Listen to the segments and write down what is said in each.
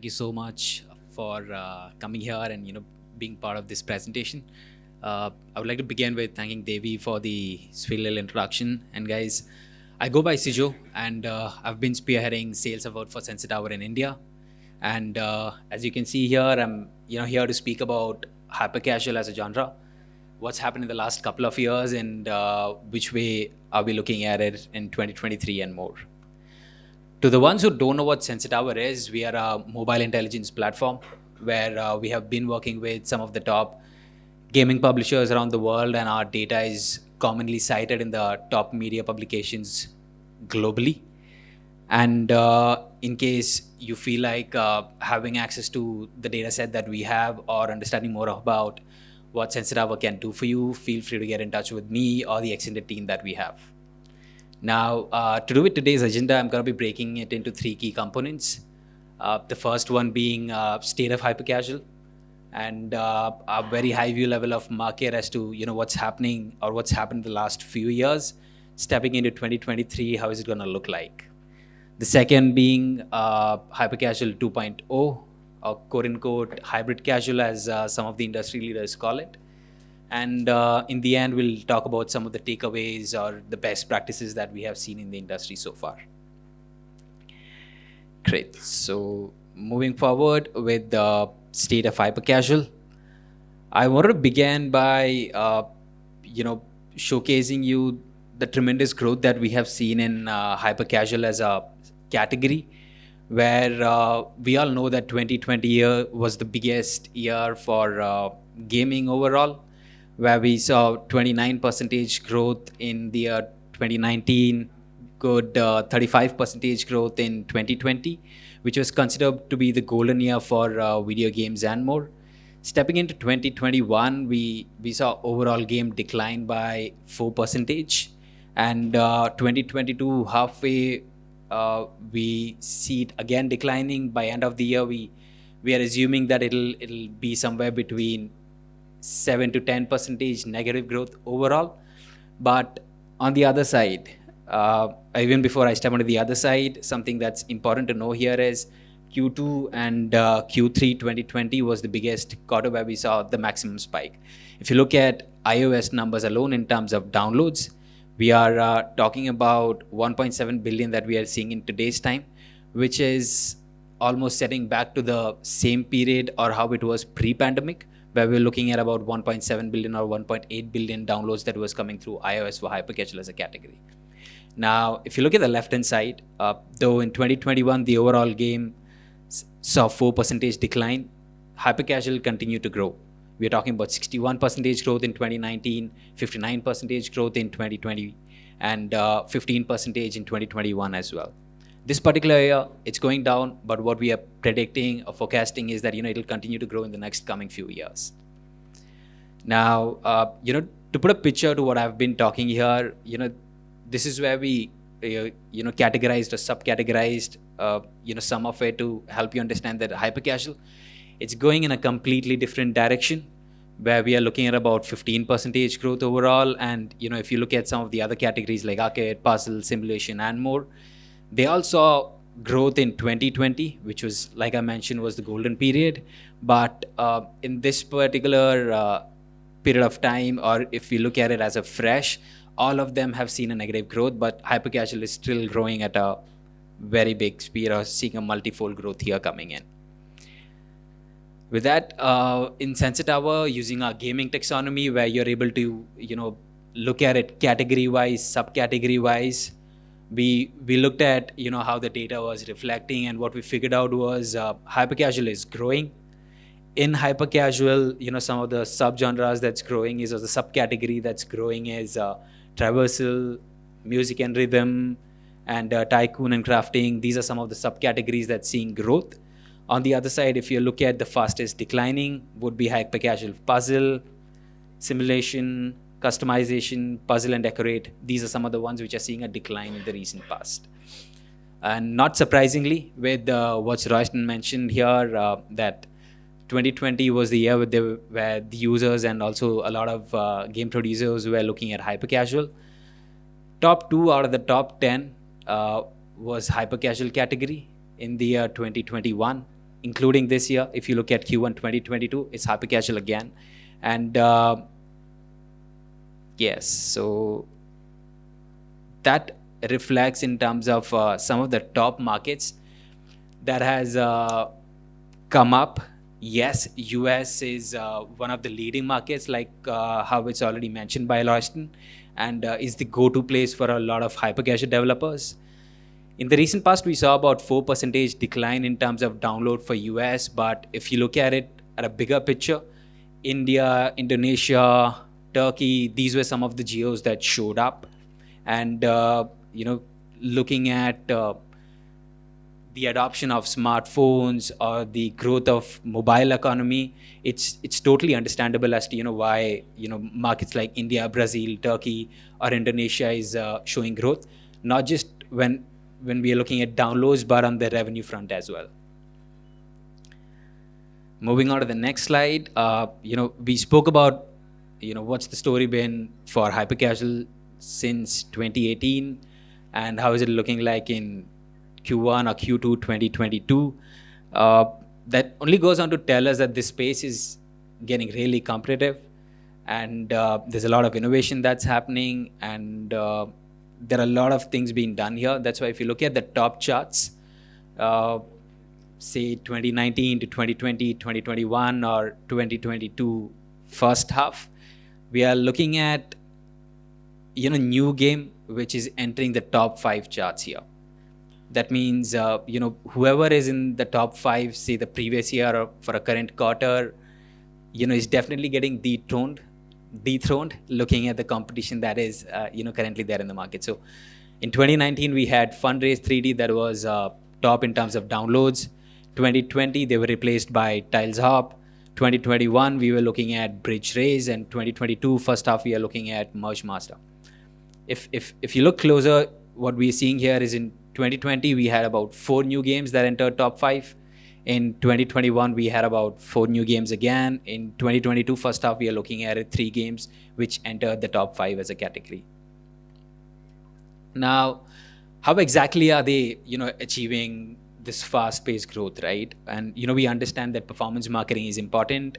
thank you so much for coming here and being part of this presentation. I would like to begin with thanking Devi for the sweet little introduction. And guys, I go by Sijo, and I've been spearheading sales effort for Sensor Tower in India. And as you can see here, I'm here to speak about hypercasual as a genre, what's happened in the last couple of years, and which way are we looking at it in 2023 and more. To the ones who don't know what Sensor Tower is, we are a mobile intelligence platform where we have been working with some of the top gaming publishers around the world, and our data is commonly cited in the top media publications globally. And in case you feel like having access to the data set that we have or understanding more about what Sensor Tower can do for you, feel free to get in touch with me or the extended team that we have. Now, to do with today's agenda, I'm going to be breaking it into three key components. The first one being state of hypercasual, and a very high view level of market as to what's happening or what's happened in the last few years. Stepping into 2023, how is it going to look like? The second being hypercasual 2.0, or quote unquote hybrid casual, as some of the industry leaders call it. And in the end, we'll talk about some of the takeaways or the best practices that we have seen in the industry so far. Great. So moving forward with the state of hypercasual, I wanted to begin by showcasing you the tremendous growth that we have seen in hypercasual as a category, where we all know that 2020 year was the biggest year for gaming overall, where we saw 29% growth in the year 2019, good 35% growth in 2020, which was considered to be the golden year for video games and more. Stepping into 2021, we saw overall game decline by 4%, and 2022 halfway we see it again declining. By end of the year, we are assuming that it'll be somewhere between 7 to 10% negative growth overall. But on the other side, even before I step onto the other side, something that's important to know here is Q2 and Q3 2020 was the biggest quarter where we saw the maximum spike. If you look at iOS numbers alone in terms of downloads, we are talking about 1.7 billion that we are seeing in today's time, which is almost setting back to the same period or how it was pre-pandemic, where we're looking at about 1.7 billion or 1.8 billion downloads that was coming through iOS for hypercasual as a category. Now, if you look at the left-hand side, though in 2021, the overall game saw 4% decline, hypercasual continued to grow. We are talking about 61% growth in 2019, 59% growth in 2020, and 15% in 2021 as well. This particular year, it's going down, but what we are predicting or forecasting is that it'll continue to grow in the next coming few years. Now, to put a picture to what I've been talking here, this is where we categorized or subcategorized some of it to help you understand that hypercasual, it's going in a completely different direction, where we are looking at about 15% growth overall. And if you look at some of the other categories like arcade, puzzle, simulation, and more, they all saw growth in 2020, which was, like I mentioned, was the golden period. But in this particular period of time, or if we look at it as a fresh, all of them have seen a negative growth, but hypercasual is still growing at a very big speed, or seeing a multifold growth here coming in. With that, in Sensor Tower, using our gaming taxonomy, where you're able to look at it category-wise, subcategory-wise, we looked at how the data was reflecting, and what we figured out was hypercasual is growing. In hypercasual, some of the subgenres that's growing is, or the subcategory that's growing is traversal, music and rhythm, and tycoon and crafting. These are some of the subcategories that's seeing growth. On the other side, if you look at the fastest declining, would be hypercasual puzzle, simulation, customization, puzzle and decorate. These are some of the ones which are seeing a decline in the recent past. And not surprisingly, with what Royston mentioned here, that 2020 was the year where the users and also a lot of game producers were looking at hypercasual. Top 2 out of the top 10 was hypercasual category in the year 2021. including this year. If you look at Q1 2022, it's hyper-casual again. And yes, so that reflects in terms of some of the top markets that has come up. Yes, US is one of the leading markets, like how it's already mentioned by Loyston, and is the go-to place for a lot of hyper-casual developers. In the recent past, we saw about 4% decline in terms of download for US, but if you look at it at a bigger picture, India, Indonesia, Turkey, these were some of the geos that showed up. And, looking at the adoption of smartphones or the growth of mobile economy, it's totally understandable as to why markets like India, Brazil, Turkey, or Indonesia is showing growth, not just when we are looking at downloads, but on the revenue front as well. Moving on to the next slide, we spoke about what's the story been for hypercasual since 2018, and how is it looking like in Q1 or Q2 2022. That only goes on to tell us that this space is getting really competitive, and there's a lot of innovation that's happening, and there are a lot of things being done here. That's why if you look at the top charts, say 2019 to 2020, 2021, or 2022 first half, we are looking at new game which is entering the top 5 charts here. That means whoever is in the top 5, say the previous year or for a current quarter, is definitely getting dethroned, looking at the competition that is currently there in the market. So in 2019 we had Fundraise 3D that was top in terms of downloads. 2020 they were replaced by Tiles Hop. 2021 we were looking at Bridge Raise, and 2022 first half we are looking at Merge Master. If you look closer, what we are seeing here is in 2020 we had about 4 new games that entered top 5. In 2021 we had about 4 new games again. In 2022 first half we are looking at 3 games which entered the top 5 as a category. Now, how exactly are they achieving this fast-paced growth, right? And we understand that performance marketing is important,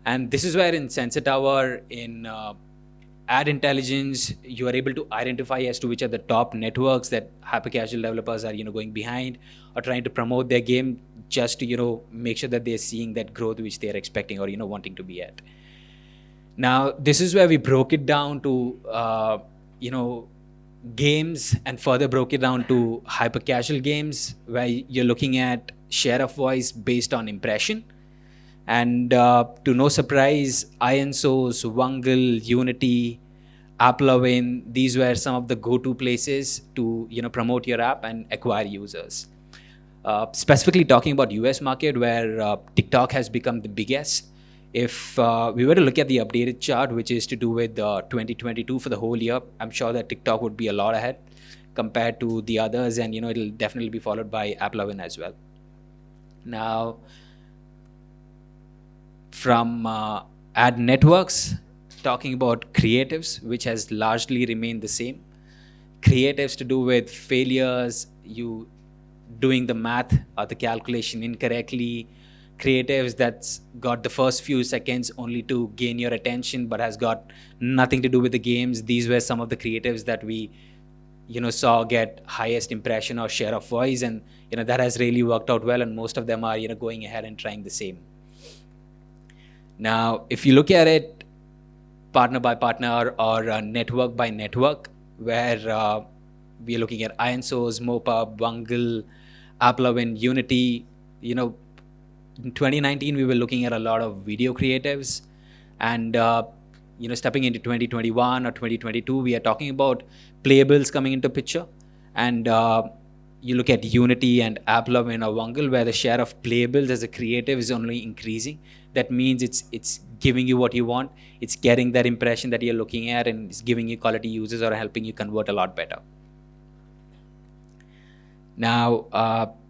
and this is where in Sensor Tower, in ad intelligence, you are able to identify as to which are the top networks that hyper-casual developers are going behind or trying to promote their game, just to make sure that they're seeing that growth which they're expecting or wanting to be at. Now, this is where we broke it down to games, and further broke it down to hyper-casual games, where you're looking at share of voice based on impression. And to no surprise, Iron Source, Wungle, Unity, AppLovin, these were some of the go-to places to promote your app and acquire users. Specifically talking about US market, where TikTok has become the biggest. If we were to look at the updated chart, which is to do with 2022 for the whole year, I'm sure that TikTok would be a lot ahead compared to the others, and it'll definitely be followed by AppLovin as well. Now, from ad networks, talking about creatives, which has largely remained the same. Creatives to do with failures, you doing the math or the calculation incorrectly. Creatives that's got the first few seconds only to gain your attention but has got nothing to do with the games. These were some of the creatives that we saw get highest impression or share of voice, and that has really worked out well, and most of them are going ahead and trying the same. Now, if you look at it partner by partner or network by network, where we are looking at Iron Source, Mopub, Wungle, AppLovin, Unity, in 2019 we were looking at a lot of video creatives, and stepping into 2021 or 2022 we are talking about playables coming into picture. And you look at Unity and AppLovin or Wungle, where the share of playables as a creative is only increasing. That means it's giving you what you want, it's getting that impression that you're looking at, and it's giving you quality users or helping you convert a lot better. Now,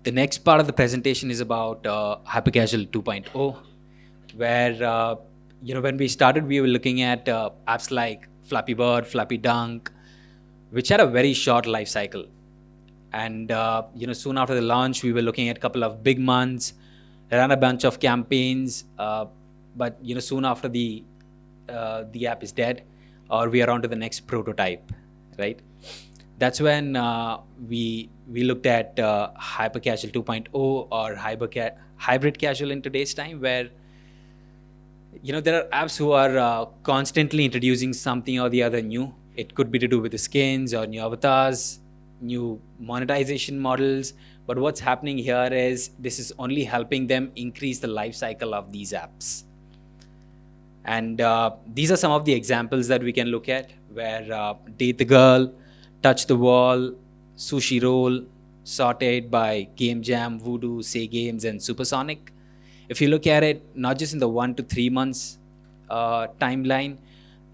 the next part of the presentation is about Hypercasual 2.0, where when we started, we were looking at apps like Flappy Bird, Flappy Dunk, which had a very short life cycle. And soon after the launch, we were looking at a couple of big months, ran a bunch of campaigns, but soon after the app is dead, or we are on to the next prototype, right? That's when we looked at Hypercasual 2.0 or hybrid casual in today's time, where there are apps who are constantly introducing something or the other new. It could be to do with the skins or new avatars, new monetization models. But what's happening here is this is only helping them increase the life cycle of these apps. And these are some of the examples that we can look at, where Date the Girl, Touch the Wall, Sushi Roll, Sorted by Game Jam, Voodoo, Say Games, and Supersonic. If you look at it, not just in the 1 to 3 months timeline,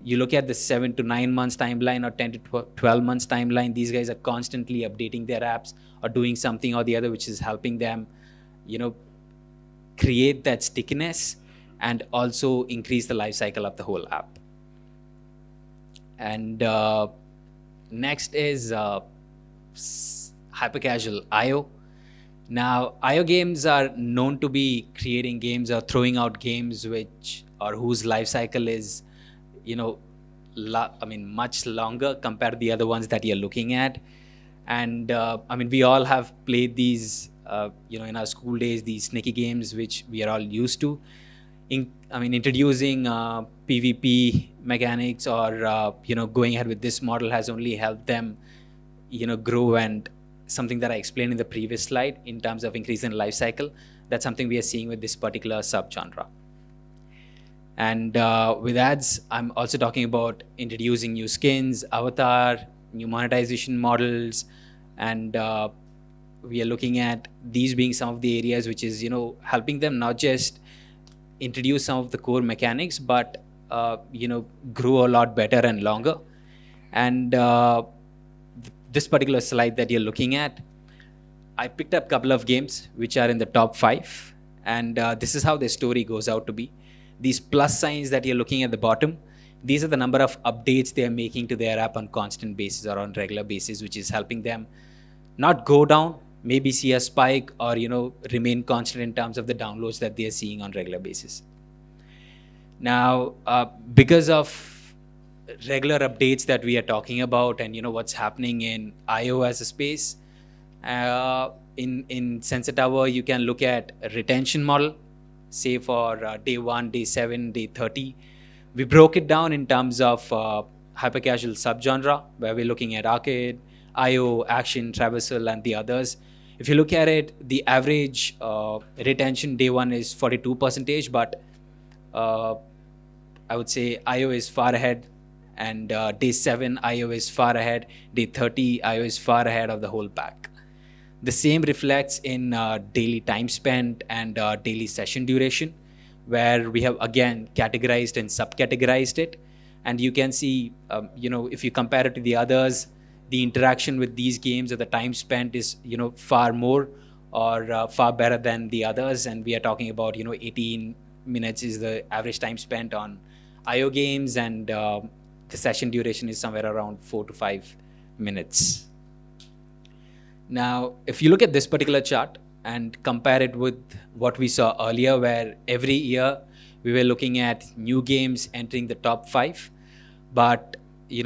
you look at the 7 to 9 months timeline or 10 to 12 months timeline, these guys are constantly updating their apps or doing something or the other, which is helping them, create that stickiness and also increase the life cycle of the whole app. And next is Hypercasual IO. Now, IO games are known to be creating games or throwing out games whose life cycle is, much longer compared to the other ones that you're looking at. And we all have played these, in our school days, these sneaky games which we are all used to. Introducing PvP mechanics or going ahead with this model has only helped them, grow. And something that I explained in the previous slide in terms of increasing life cycle, that's something we are seeing with this particular subgenre. And with ads, I'm also talking about introducing new skins, avatar, new monetization models, and we are looking at these being some of the areas which is helping them not just introduce some of the core mechanics, but grow a lot better and longer. And this particular slide that you're looking at, I picked up a couple of games which are in the top 5, and this is how the story goes out to be. These plus signs that you're looking at the bottom, these are the number of updates they're making to their app on constant basis or on regular basis, which is helping them not go down, maybe see a spike, or remain constant in terms of the downloads that they're seeing on regular basis. Now, because of regular updates that we are talking about and what's happening in IO as a space, in Sensor Tower, you can look at a retention model, say for day 1, day 7, day 30. We broke it down in terms of hypercasual subgenre, where we're looking at arcade, IO, action, traversal, and the others. If you look at it, the average retention day 1 is 42%, but I would say IO is far ahead, and day 7 IO is far ahead, day 30 IO is far ahead of the whole pack. The same reflects in daily time spent and daily session duration, where we have again categorized and subcategorized it. And you can see, if you compare it to the others, the interaction with these games or the time spent is, far more or far better than the others. And we are talking about, 18 minutes is the average time spent on IO games, and the session duration is somewhere around 4 to 5 minutes. Now, if you look at this particular chart and compare it with what we saw earlier, where every year we were looking at new games entering the top 5, but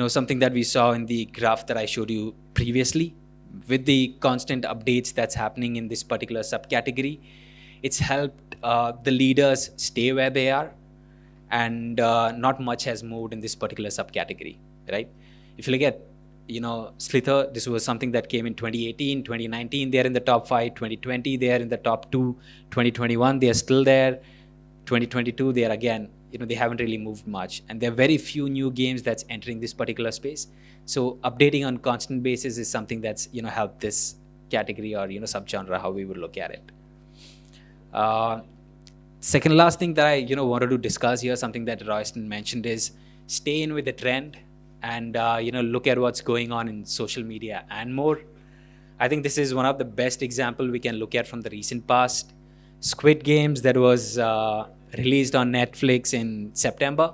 something that we saw in the graph that I showed you previously, with the constant updates that's happening in this particular subcategory, it's helped the leaders stay where they are, and not much has moved in this particular subcategory, right? If you look at Slither, this was something that came in 2018, 2019, they're in the top 5, 2020, they're in the top 2, 2021, they're still there, 2022, they're again, they haven't really moved much. And there are very few new games that's entering this particular space. So updating on constant basis is something that's, helped this category or, subgenre, how we would look at it. Second last thing that I, wanted to discuss here, something that Royston mentioned, is stay in with the trend and look at what's going on in social media and more. I think this is one of the best example we can look at from the recent past. Squid Games that was released on Netflix in September.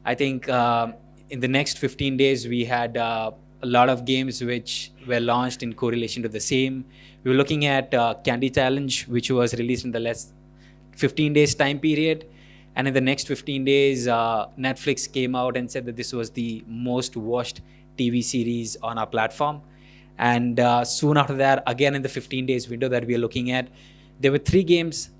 I think in the next 15 days we had a a lot of games which were launched in correlation to the same. We were looking at Candy Challenge, which was released in the less 15 days time period. And in the next 15 days, Netflix came out and said that this was the most watched TV series on our platform. And soon after that, again in the 15 days window that we are looking at, there were 3 games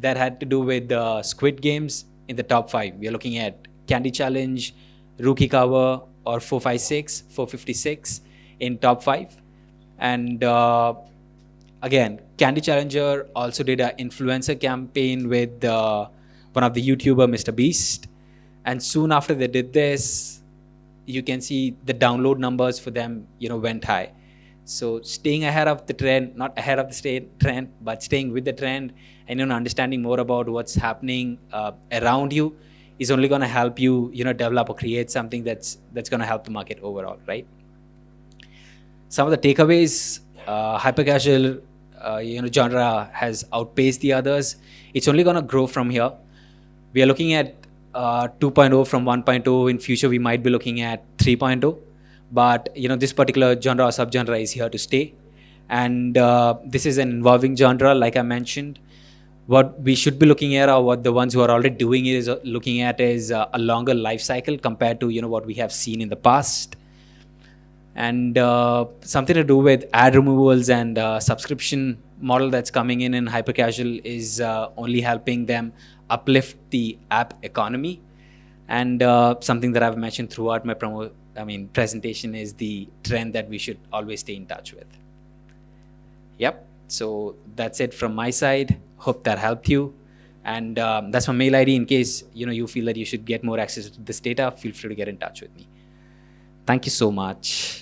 that had to do with Squid Games in the top 5. We are looking at Candy Challenge, Rookie Cover, or 456 in top 5. And again, Candy Challenger also did an influencer campaign with one of the YouTuber, Mr. Beast. And soon after they did this, you can see the download numbers for them, went high. So staying ahead of the trend, not ahead of the trend, but staying with the trend and understanding more about what's happening around you is only going to help you, develop or create something that's going to help the market overall, right? Some of the takeaways: hyper-casual, genre has outpaced the others. It's only going to grow from here. We are looking at 2.0 from 1.0. In future, we might be looking at 3.0. But this particular genre or subgenre is here to stay, and this is an evolving genre, like I mentioned. What we should be looking at, or what the ones who are already doing it is looking at, is a longer life cycle compared to what we have seen in the past, and something to do with ad removals and subscription model that's coming in hyper-casual is only helping them uplift the app economy. And something that I've mentioned throughout my presentation is the trend that we should always stay in touch with. Yep. So that's it from my side. Hope that helped you. And that's my mail ID. In case you feel that you should get more access to this data, feel free to get in touch with me. Thank you so much.